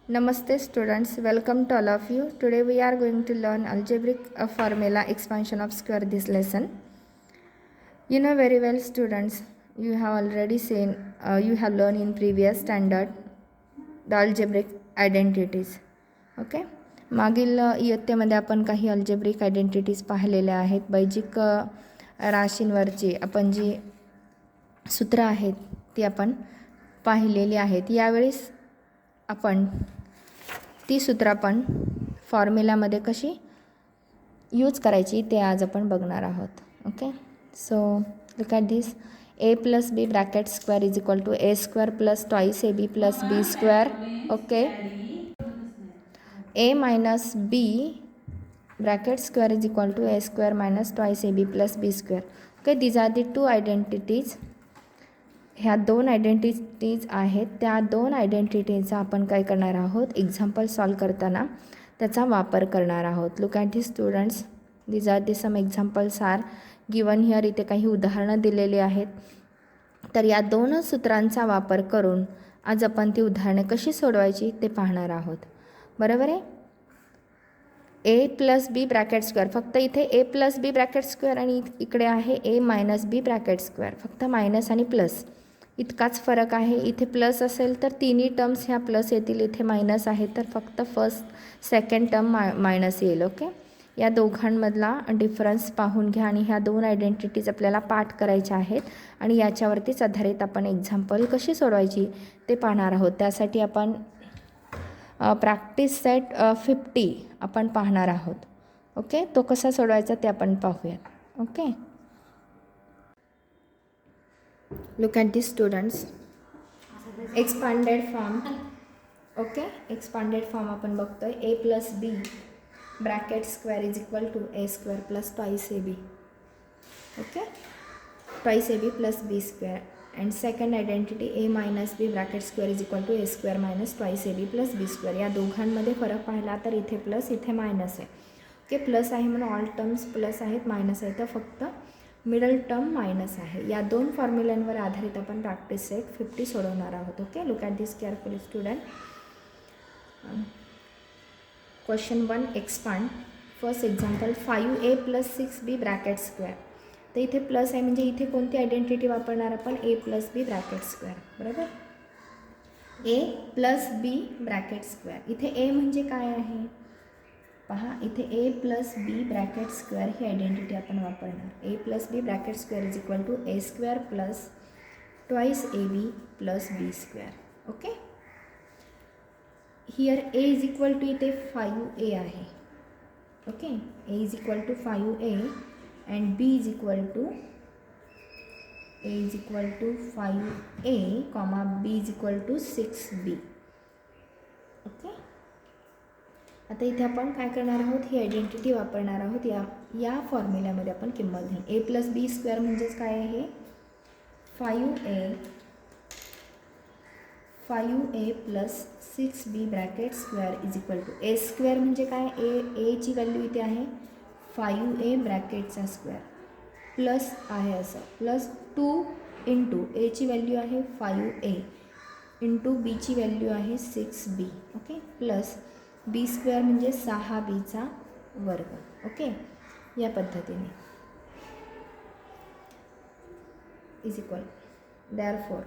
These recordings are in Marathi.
Namaste students, welcome to all of you. Today we are going to learn algebraic formula expansion of square this lesson. You know very well students, you have already seen, you have learned in previous standard the algebraic identities. Okay. मागील इयत्तेमध्ये आपण काही अल्जेब्रिक आयडेंटिटीज पाहिलेल्या आहेत. बैजिक राशींवरची आपण जी सूत्र आहेत ती आपण पाहिलेली आहेत. यावेळेस आपण ती सूत्र आपण फॉर्म्युलामध्ये कशी यूज करायची ते आज आपण बघणार आहोत. Okay, so look at this. A plus B bracket square is equal to A square plus twice A B plus B square. Okay, A minus B bracket square is equal to A square minus twice A B plus B square. Okay, these are the two identities. ह्या दोन आयडेंटिटीज आहेत. त्या दोन आयडेंटिटीचा आपण काय करणार आहोत, एक्झाम्पल सॉल्व करताना त्याचा वापर करणार आहोत. Look at the students, these are the some examples are given here. इथे काही उदाहरणं दिलेली आहेत. तर या दोनच सूत्रांचा वापर करून आज आपण ती उदाहरणे कशी सोडवायची ते पाहणार आहोत. बरोबर आहे. ए प्लस बी ब्रॅकेट स्क्वेअर, फक्त इथे a plus B bracket square आणि इकडे आहे ए मायनस बी ब्रॅकेट स्क्वेअर. फक्त मायनस आणि प्लस इतकाच फरक आहे. इथे प्लस असेल तर तिन्ही टर्म्स ह्या प्लस येतील, इथे मायनस आहे तर फक्त फर्स्ट सेकंड टर्म मायनस येईल. ओके, या दोघांमधला डिफरन्स पाहून घ्या आणि ह्या दोन आयडेंटिटीज आपल्याला पाठ करायच्या आहेत आणि याच्यावरतीच आधारित आपण एक्झाम्पल कशी सोडवायची ते पाहणार आहोत. त्यासाठी आपण प्रॅक्टिस सेट 50 आपण पाहणार आहोत. ओके, तो कसा सोडवायचा ते आपण पाहूयात. Okay, look at these students. expanded form. Okay, expanded form आपण बघतोय. A plus B bracket square is equal to A square plus twice A b. Okay, twice A B plus B square. And second identity a minus B bracket square is equal to A square minus twice A B plus B square. या दोघांमध्ये फरक पाहिला तर इथे प्लस इथे मायनस आहे. ओके, प्लस आहे म्हणून ऑल टर्म्स प्लस आहेत, मायनस आहे तर फक्त मिडल टर्म मायनस आहे. या दोन फॉर्म्युलांवर आधारित आपण प्रॅक्टिस सेट 50 सोडवणार आहोत. Okay, look at this carefully student. Question 1, expand. First example 5a plus 6b bracket square. तर इथे प्लस आहे म्हणजे इथे कोणती आयडेंटिटी वापरणार आपण, a plus B bracket square. बरोबर, a plus B bracket square. इथे ए म्हणजे काय आहे पहा, इथे a plus B bracket square ही आयडेंटिटी आपण वापरणार. A plus B bracket square is equal to A square plus twice A B plus B square. Okay, here a is equal to इथे 5a आहे. Okay, a is equal to 5a and b is equal to a is equal to 5a comma B is equal to 6b. ओके, आता इथे आपण काय करणार आहोत, ही आयडेंटिटी वापरणार आहोत. या फॉर्म्युल्यामध्ये आपण किंमत घेऊ. ए प्लस बी स्क्वेअर म्हणजेच काय आहे, 5a plus 6b bracket square is equal to A square म्हणजे काय, एची व्हॅल्यू इथे आहे 5a ब्रॅकेटचा स्क्वेअर प्लस आहे असं प्लस 2 इंटू एची व्हॅल्यू आहे 5a इंटू बीची व्हॅल्यू आहे 6b. ओके, प्लस बी स्क्वेअर म्हणजे 6bचा वर्ग. ओके, या पद्धतीने इज इक्वल. देअरफॉर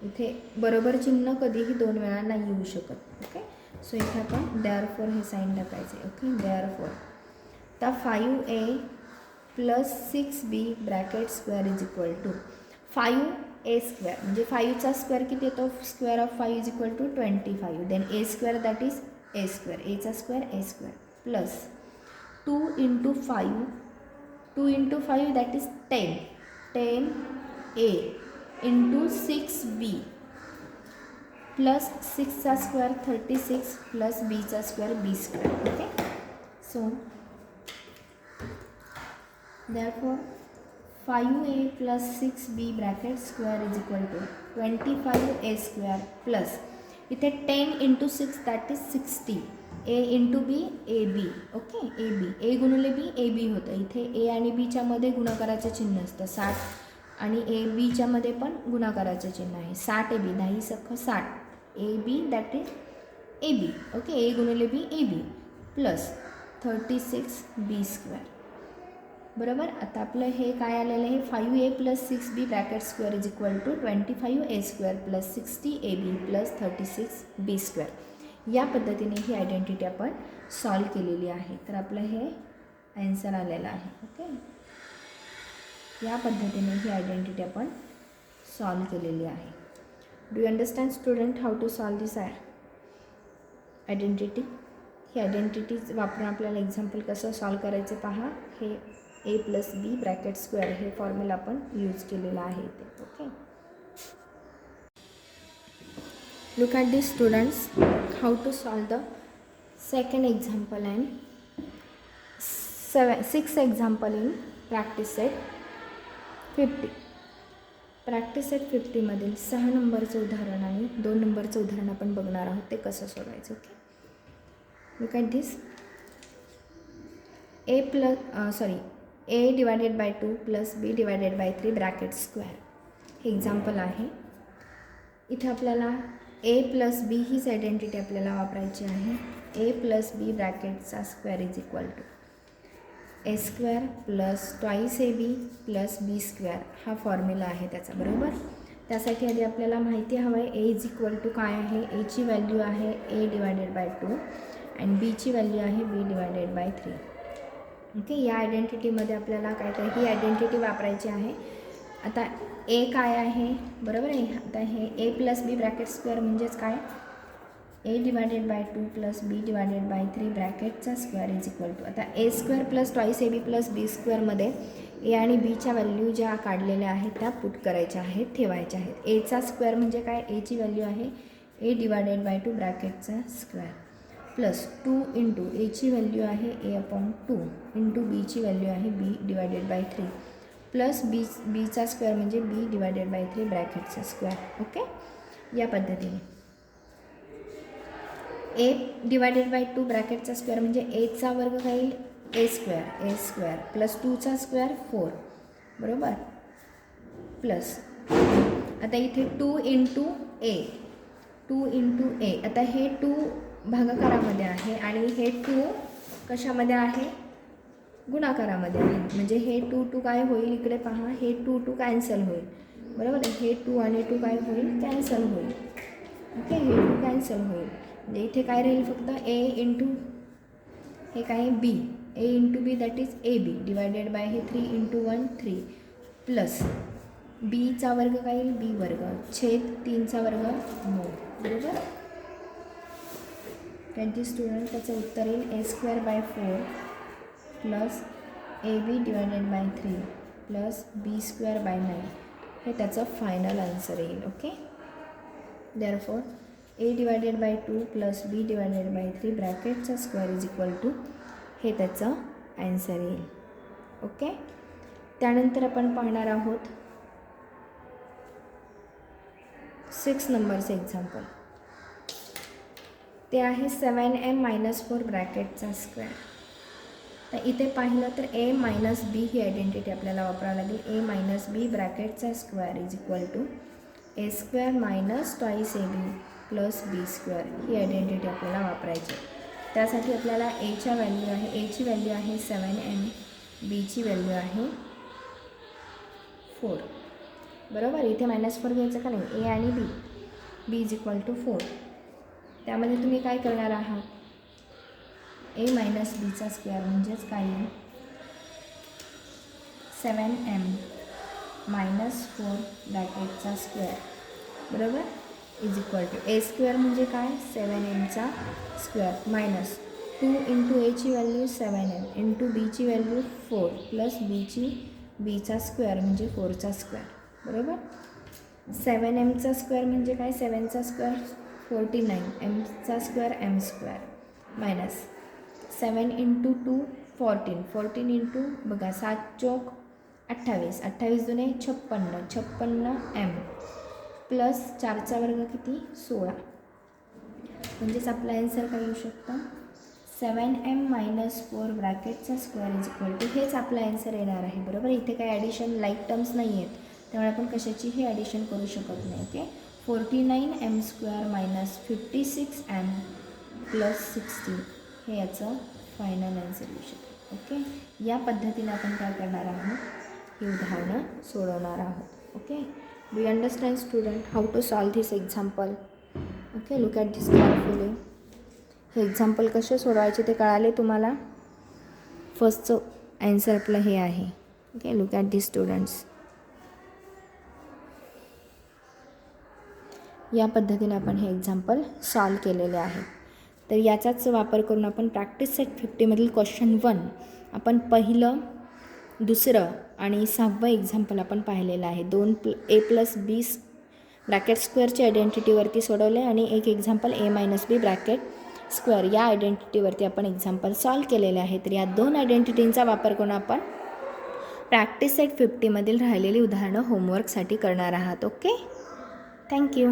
इथे बरोबर चिन्ह कधीही दोन वेळा नाही येऊ शकत. ओके, सो इथे आपण देअरफॉर हे साईन टाकायचे. ओके, देअरफॉर तर 5a plus 6b bracket square is equal to 5a square म्हणजे 5चा स्क्वेअर किती येतो, square of 5 is equal to 25. Then a square that is a square, एचा square a square plus 2 into 5 that is 10a into 6b plus 6चा स्क्वेअर 36 प्लस बीचा square b square. Okay, so therefore 5a plus 6b bracket square is equal to 25a square plus इथे 10 into 6 that is 60 a into b a b. Okay, a b, a गुणिले बी ए बी होतं. इथे ए आणि बीच्यामध्ये गुणाकाराचं चिन्ह असतं 60 आणि ए बीच्यामध्ये पण गुणाकाराचं चिन्ह आहे. 60 ए बी 10 सख 60 a b that is a b. Okay, a गुणिले b a B plus 36b². बरोबर. आता आपलं हे काय आलेलं आहे 5a + 6b bracket square is equal to 25a² + 60ab + 36b². या पद्धतीने ही आयडेंटिटी आपण सॉल्व केलेली आहे. तर आपलं हे ॲन्सर आलेलं आहे. ओके, या पद्धतीने ही आयडेंटिटी आपण सॉल्व केलेली आहे. Do you understand student how to solve this identity? ही आयडेंटिटीज वापरून आपल्याला एक्झाम्पल कसं सॉल्व करायचं पहा. हे a + b ब्रॅकेट स्क्वेअर हे फॉर्म्युला आपण यूज केलेला आहे इथे. Okay, look at this students how to solve the second example and 6 example in practice set 50. Practice set 50मधील 6 नंबरचं उदाहरण आणि 2 नंबरचं उदाहरण आपण बघणार आहोत ते कसं सोडवायचं. Okay, look at this. a divided by 2 + b divided by 3 bracket square हे एक्झाम्पल आहे. इथे आपल्याला a + b हीच आयडेंटिटी आपल्याला वापरायची आहे. a + b ब्रॅकेटचा square is equal to a² + 2ab + b² हा फॉर्म्युला आहे त्याचा. बरोबर. त्यासाठी आधी आपल्याला माहिती हवं आहे a इज इक्वल टू काय आहे. एची व्हॅल्यू आहे a डिवायडेड बाय 2 आणि बीची व्हॅल्यू आहे b डिवायडेड बाय 3. ओके, या आयडेंटिटीमध्ये आपल्याला काय काय ही आयडेंटिटी वापरायची आहे. आता ए काय आहे बरोबर आहे. आता हे a + b ब्रॅकेट स्क्वेअर म्हणजेच काय a divided by 2 + b divided by 3 ब्रॅकेटचा स्क्वेअर इज इक्वल टू. आता a² + 2ab + b² ए आणि बीच्या व्हॅल्यू ज्या काढलेल्या आहेत त्या पुट करायच्या आहेत, ठेवायच्या आहेत. एचा स्क्वेअर म्हणजे काय एची व्हॅल्यू आहे a डिवायडेड बाय 2 ब्रॅकेटचा स्क्वेअर प्लस 2 इंटू एची व्हॅल्यू आहे a/2 इंटू बीची व्हॅल्यू आहे b डिवायडेड बाय 3 प्लस बीचा स्क्वेअर म्हणजे b डिवायडेड बाय 3 ब्रॅकेटचा स्क्वेअर. ओके, या पद्धतीने a डिवायडेड बाय 2 ब्रॅकेटचा स्क्वेअर म्हणजे एचा वर्ग काय येईल a² प्लस 2चा स्क्वेअर 4. बरोबर. प्लस आता इथे 2 इंटू ए. आता हे 2 भागाकारामध्ये आहे आणि हे 2 कशामध्ये आहे गुणाकारामध्ये आहे. म्हणजे हे 2 काय होईल इकडे पहा. हे 2 कॅन्सल होईल. बरोबर. हे 2 आणि 2 काय होईल कॅन्सल होईल. ओके, हे 2 कॅन्सल होईल. म्हणजे इथे काय राहील फक्त a इंटू हे काय b. a into b that is ab divided bye हे 3 इंटू 1 3 प्लस बीचा वर्ग काय येईल b² छेद 3चा वर्ग 9. बरोबर. त्यांची स्टुडंट त्याचं उत्तर येईल a² by 4 plus ab divided by 3 plus b² by 9 हे त्याचं फायनल आन्सर येईल. Okay, therefore a divided by 2 plus b divided by 3 ब्रॅकेटचा स्क्वेअर इज इक्वल टू हे त्याचं ॲन्सर येईल. ओके, त्यानंतर आपण पाहणार आहोत 6 नंबरचं एक्झाम्पल. ते आहे 7m - 4 ब्रॅकेटचा स्क्वेअर. तर इथे पाहिलं तर a - b ही आयडेंटिटी आपल्याला वापरावी लागेल. a - b ब्रॅकेटचा square is equal to a² - 2ab + b² ही आयडेंटिटी आपल्याला वापरायची. त्यासाठी आपल्याला एची व्हॅल्यू आहे 7m, बीची व्हॅल्यू आहे 4. बरोबर. इथे -4 घ्यायचं का नाही. a आणि b इज इक्वल टू 4. त्यामध्ये तुम्ही काय करणार आहात a - bचा स्क्वेअर म्हणजेच काय येईल 7m - 4 ब्रॅकेटचा स्क्वेअर. बरोबर इज इक्वल टू a² म्हणजे काय 7mचा स्क्वेअर मायनस 2 इंटू एची व्हॅल्यू 7m इंटू बीची व्हॅल्यू 4 प्लस बीचा स्क्वेअर म्हणजे 4चा स्क्वेअर. बरोबर. 7mचा स्क्वेअर म्हणजे काय 7चा स्क्वेअर 49 mचा square m² minus 7 into 2 14 into बघा 7 चौक 28 28 दुने 56 m प्लस 4चा वर्ग किती 16. म्हणजेच आपला ॲन्सर काय येऊ शकतं 7m - 4 ब्रॅकेटचा स्क्वेअर इज इक्वल टू हेच आपला ॲन्सर येणार आहे. बरोबर. इथे काही ॲडिशन लाईक टर्म्स नाही आहेत त्यामुळे आपण कशाचीही ॲडिशन करू शकत नाही. ओके, 49m² - 56m +16 हे याचं फायनल आन्सर येऊ शकते. ओके, या पद्धतीने आपण काय करणार आहोत, ही उदाहरणं सोडवणार आहोत. Okay, do you understand student how to solve this example? Okay, look at this carefully. हे एक्झाम्पल कसे सोडवायचे ते कळाले तुम्हाला. फर्स्टचं ॲन्सर आपलं हे आहे. Okay, look at this students. या पद्धतीने आपण हे एक्झाम्पल सॉल्व केलेले आहे. तर याचाच वापर करून आपण प्रॅक्टिस सेट 50मधील क्वेश्चन 1 आपण पहिलं, दुसरं आणि 6वं एक्झाम्पल आपण पाहिलेलं आहे. 2a + b ब्रॅकेट स्क्वेअरच्या आयडेंटिटीवरती सोडवले आणि एक example a - b bracket square या आयडेंटिटीवरती आपण एक्झाम्पल सॉल्व केलेले आहे. तर या 2 आयडेंटिटींचा वापर करून आपण प्रॅक्टिस सेट 50मधील राहिलेली उदाहरणं होमवर्कसाठी करणार आहात. Okay, thank you.